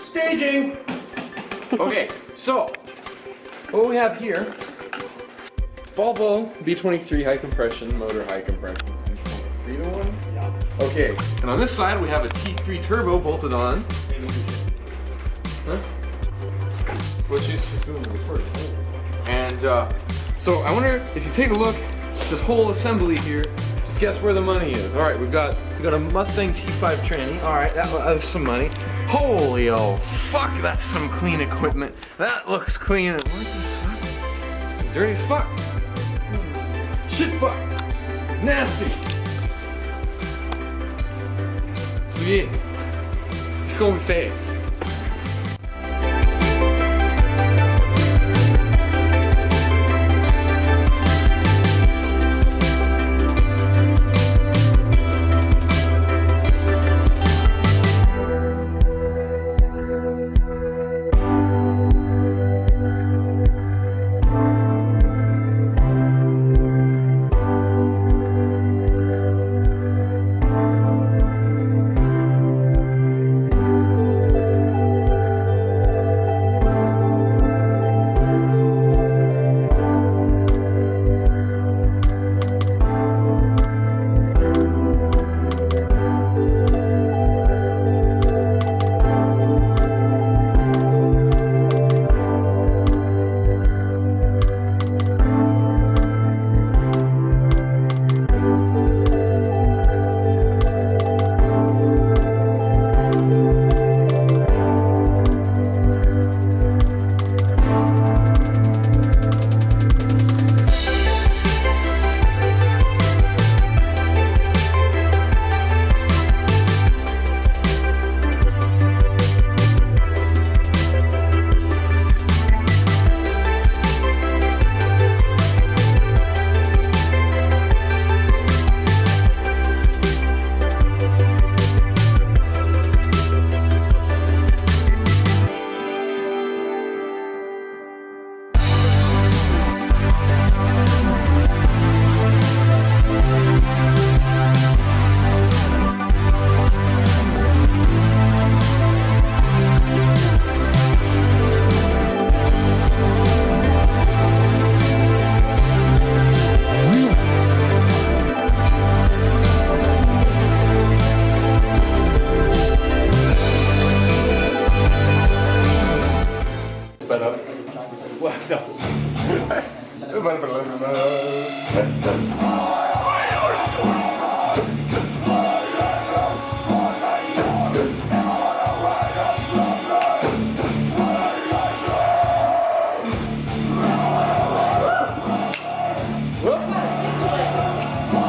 Staging! Okay, so what we have here, Volvo B23 high compression, motor high compression. 3-to-1? Yeah. Okay, and on this side we have a T3 turbo bolted on. Huh? Well, she's doing the recording. And so I wonder if you take a look at this whole assembly here, just guess where the money is. All right, we got a Mustang T5 tranny. All right, that's some money. Holy oh fuck, that's some clean equipment. That looks clean. What the fuck? Dirty as fuck. Shit fuck. Nasty. So yeah, it's gonna be fast.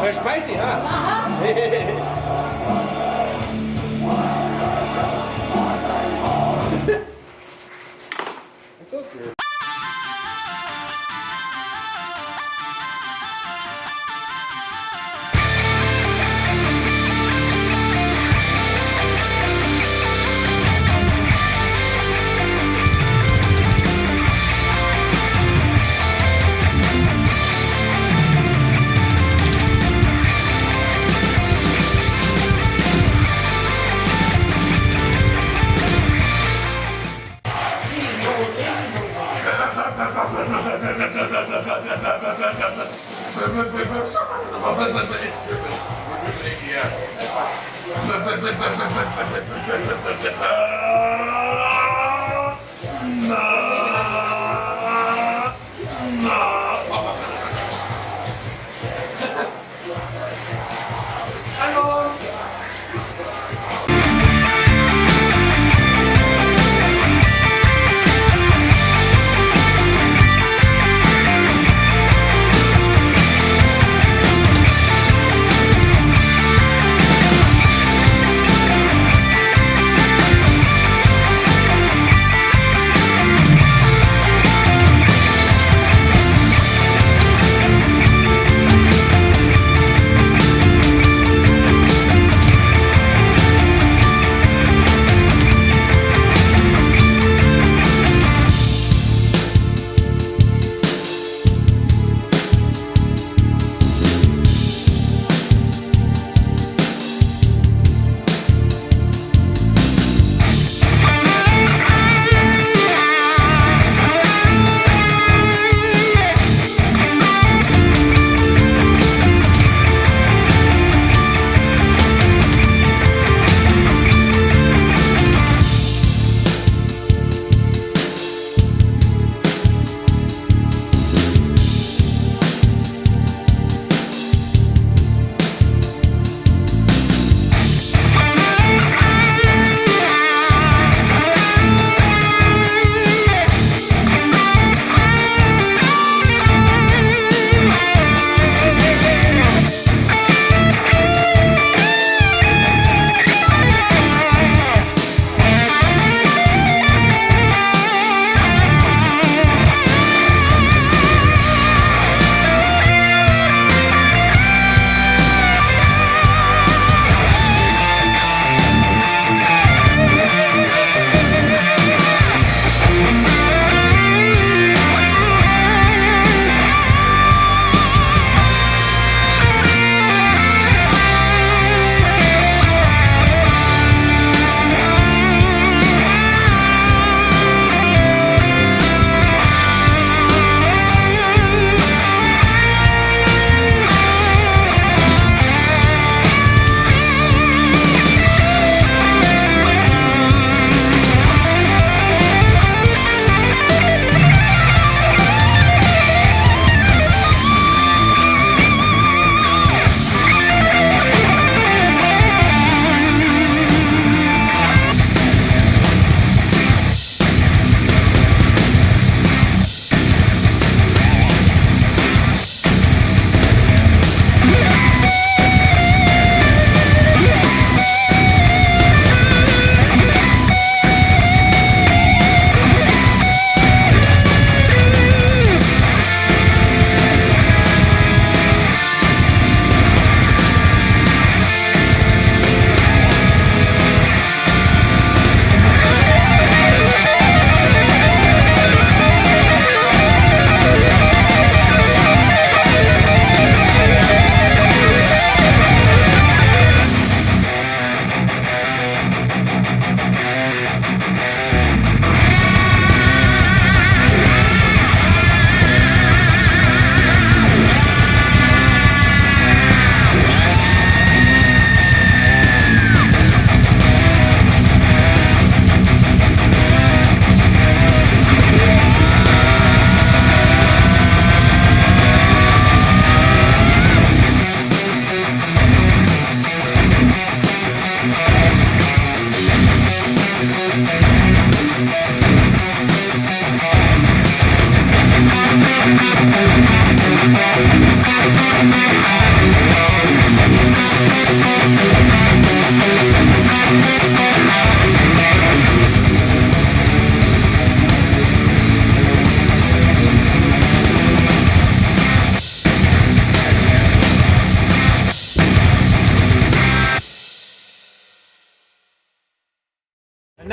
They're spicy, huh?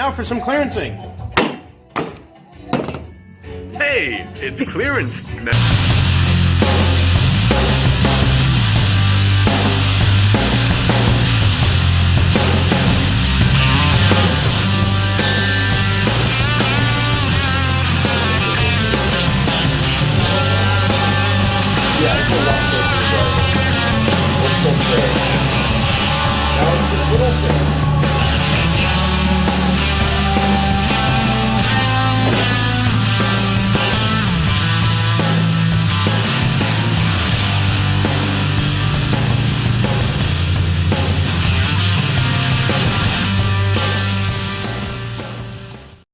now for some clearancing. Hey, it's clearance now.